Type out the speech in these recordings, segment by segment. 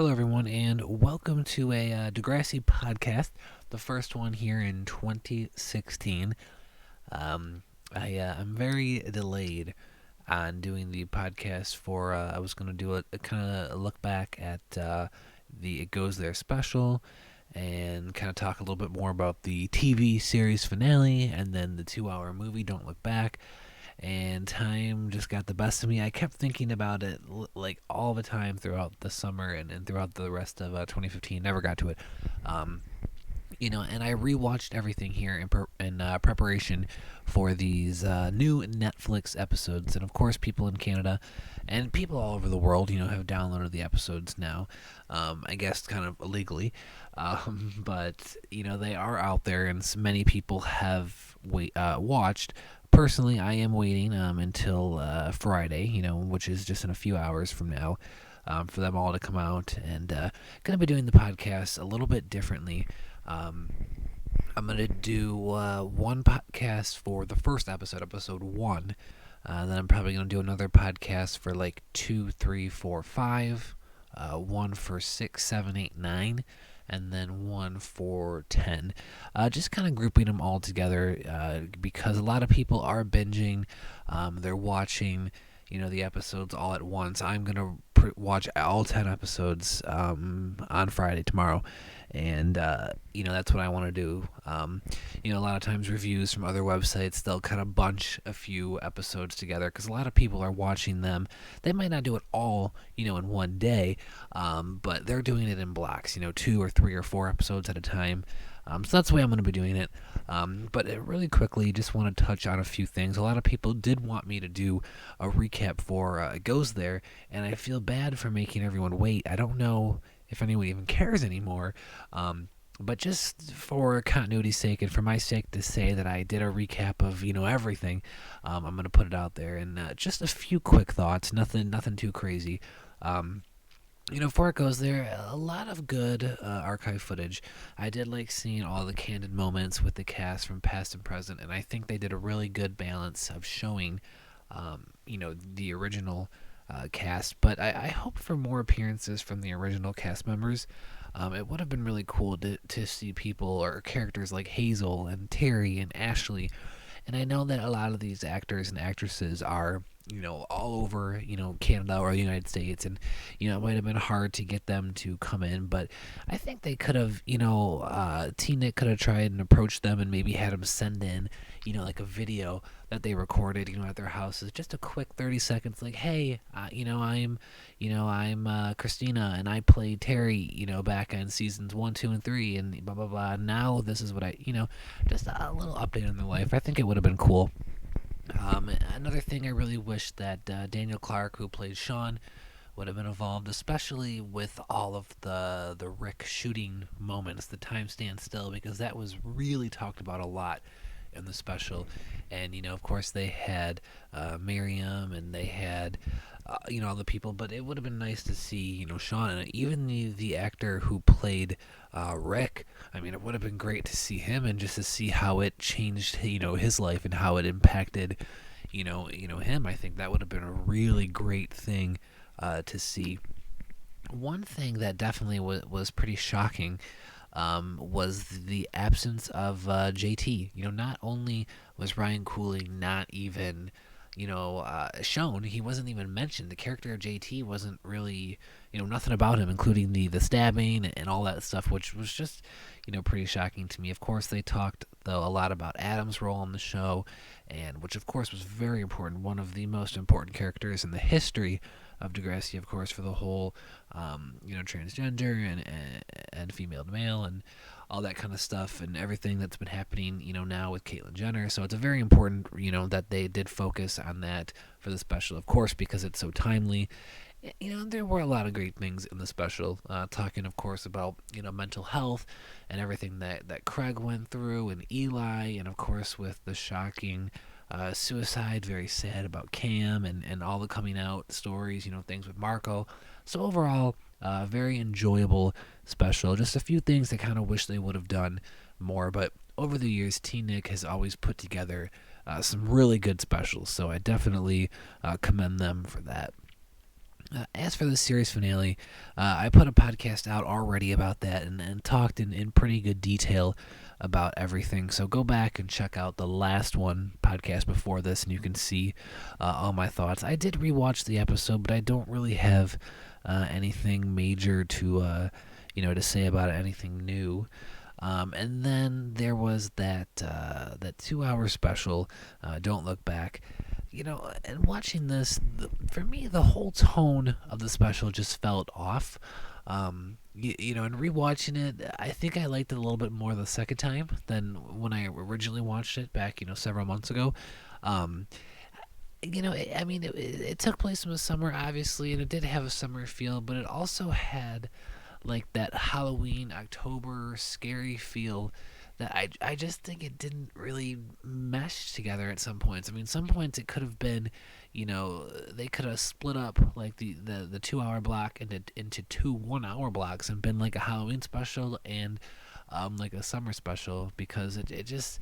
Hello, everyone, and welcome to a Degrassi podcast, the first one here in 2016. I'm very delayed on doing the podcast for. I was going to do a kind of look back at the It Goes There special and kind of talk a little bit more about the TV series finale and then the 2 hour movie, Don't Look Back. And time just got the best of me. I kept thinking about it like all the time throughout the summer and throughout the rest of 2015. Never got to it. Um, and I rewatched everything here in preparation for these new Netflix episodes. And of course, people in Canada and people all over the world, have downloaded the episodes now. I guess kind of illegally. But, they are out there, and many people have watched. Personally, I am waiting until Friday, which is just in a few hours from now, for them all to come out. And going to be doing the podcast a little bit differently. I'm going to do one podcast for the first episode 1. Then I'm probably going to do another podcast for like 2, 3, 4, 5. One for 6, 7, 8, 9. And then one for 10. Just kind of grouping them all together because a lot of people are binging. They're watching, the episodes all at once. I'm going to watch all 10 episodes on Friday, tomorrow. And, that's what I want to do. A lot of times reviews from other websites, they'll kind of bunch a few episodes together because a lot of people are watching them. They might not do it all, in one day, but they're doing it in blocks, 2 or 3 or 4 episodes at a time. So that's the way I'm going to be doing it. But really quickly, just want to touch on a few things. A lot of people did want me to do a recap for It Goes There, and I feel bad for making everyone wait. I don't know if anyone even cares anymore. But just for continuity's sake and for my sake to say that I did a recap of, everything, I'm going to put it out there. And just a few quick thoughts, nothing too crazy. Before It Goes There, a lot of good archive footage. I did like seeing all the candid moments with the cast from past and present, and I think they did a really good balance of showing, the original cast. But I hope for more appearances from the original cast members. It would have been really cool to see people or characters like Hazel and Terry and Ashley. And I know that a lot of these actors and actresses are, all over, Canada or the United States. And, it might have been hard to get them to come in. But I think they could have, TeenNick could have tried and approached them and maybe had them send in, like a video that they recorded, at their houses. Just a quick 30 seconds, like, hey, I'm Christina, and I played Terry, back in seasons 1, 2, and 3, and blah, blah, blah. Now this is what I, just a little update on their life. I think it would have been cool. Another thing I really wish that Daniel Clark, who played Sean, would have been involved, especially with all of the Rick shooting moments, the time stand still, because that was really talked about a lot in the special. And of course they had Miriam, and they had all the people, but it would have been nice to see Sean, and even the actor who played Rick. I mean, it would have been great to see him and just to see how it changed his life and how it impacted him. I think that would have been a really great thing to see. One thing that definitely was pretty shocking was the absence of JT. Not only was Ryan Cooley not even shown, he wasn't even mentioned. The character of JT wasn't really, nothing about him, including the stabbing and all that stuff, which was just, pretty shocking to me. Of course, they talked, though, a lot about Adam's role on the show, and which, of course, was very important. One of the most important characters in the history of Degrassi, of course, for the whole, transgender and female to male and all that kind of stuff, and everything that's been happening, now with Caitlyn Jenner. So it's a very important, that they did focus on that for the special, of course, because it's so timely. There were a lot of great things in the special, talking, of course, about, mental health and everything that Craig went through, and Eli, and, of course, with the shocking suicide, very sad about Cam, and all the coming out stories, things with Marco. So overall, very enjoyable special. Just a few things I kind of wish they would have done more, but over the years, TeenNick has always put together some really good specials, so I definitely commend them for that. As for the series finale, I put a podcast out already about that and talked in pretty good detail about everything. So go back and check out the last one podcast before this, and you can see all my thoughts. I did rewatch the episode, but I don't really have anything major to say about it, anything new. And then there was that 2 hour special, Don't Look Back. And watching this, for me, the whole tone of the special just felt off. And rewatching it, I think I liked it a little bit more the second time than when I originally watched it back, several months ago. Um, it took place in the summer, obviously, and it did have a summer feel, but it also had like that Halloween October scary feel that I just think it didn't really mesh together at some points. I mean, some points it could have been, they could have split up like the 2 hour block into two 1 hour blocks and been like a Halloween special and like a summer special, because it just,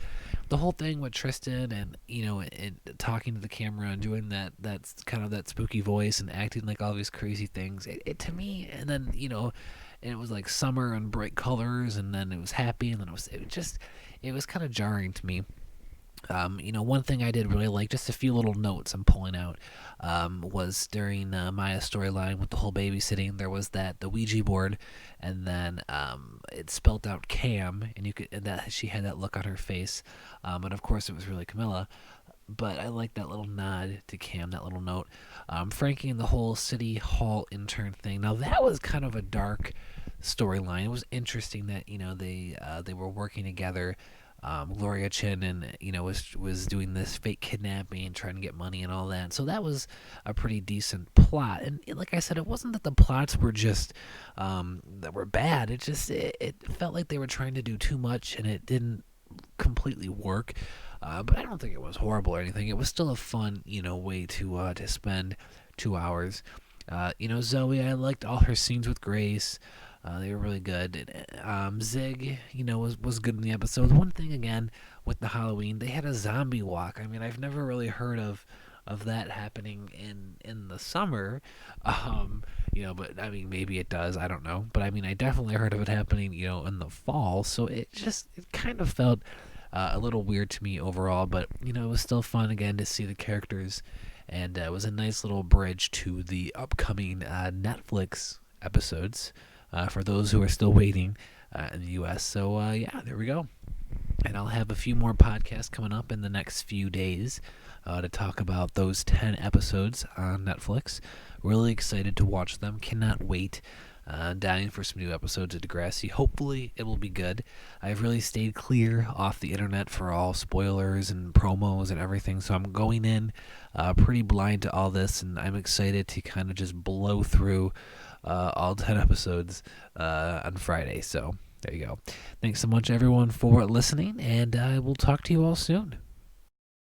the whole thing with Tristan and and talking to the camera and doing that's kind of that spooky voice and acting like all these crazy things, it to me, and then and it was like summer and bright colors, and then it was happy, and then it was kind of jarring to me. One thing I did really like, just a few little notes I'm pulling out, was during Maya's storyline with the whole babysitting. There was the Ouija board, and then it spelt out Cam, and that she had that look on her face, and of course it was really Camilla. But I like that little nod to Cam, that little note. Frankie and the whole City Hall intern thing. Now that was kind of a dark storyline. It was interesting that they were working together. Gloria Chin and was doing this fake kidnapping and trying to get money and all that. So that was a pretty decent plot. And like I said, it wasn't that the plots were just that were bad. It felt like they were trying to do too much and it didn't completely work. But I don't think it was horrible or anything. It was still a fun, way to spend 2 hours. Zoe, I liked all her scenes with Grace. They were really good. Zig, was good in the episode. One thing again with the Halloween, they had a zombie walk. I mean, I've never really heard of that happening in the summer. But I mean, maybe it does. I don't know. But I mean, I definitely heard of it happening, in the fall. So it kind of felt a little weird to me overall, but it was still fun again to see the characters, and it was a nice little bridge to the upcoming Netflix episodes for those who are still waiting in the U.S. So yeah, there we go. And I'll have a few more podcasts coming up in the next few days to talk about those 10 episodes on Netflix. Really excited to watch them. Cannot wait. Dying for some new episodes of Degrassi. Hopefully it will be good. I've really stayed clear off the internet for all spoilers and promos and everything, so I'm going in pretty blind to all this, and I'm excited to kind of just blow through all 10 episodes on Friday. So there you go. Thanks so much, everyone, for listening, and I will talk to you all soon.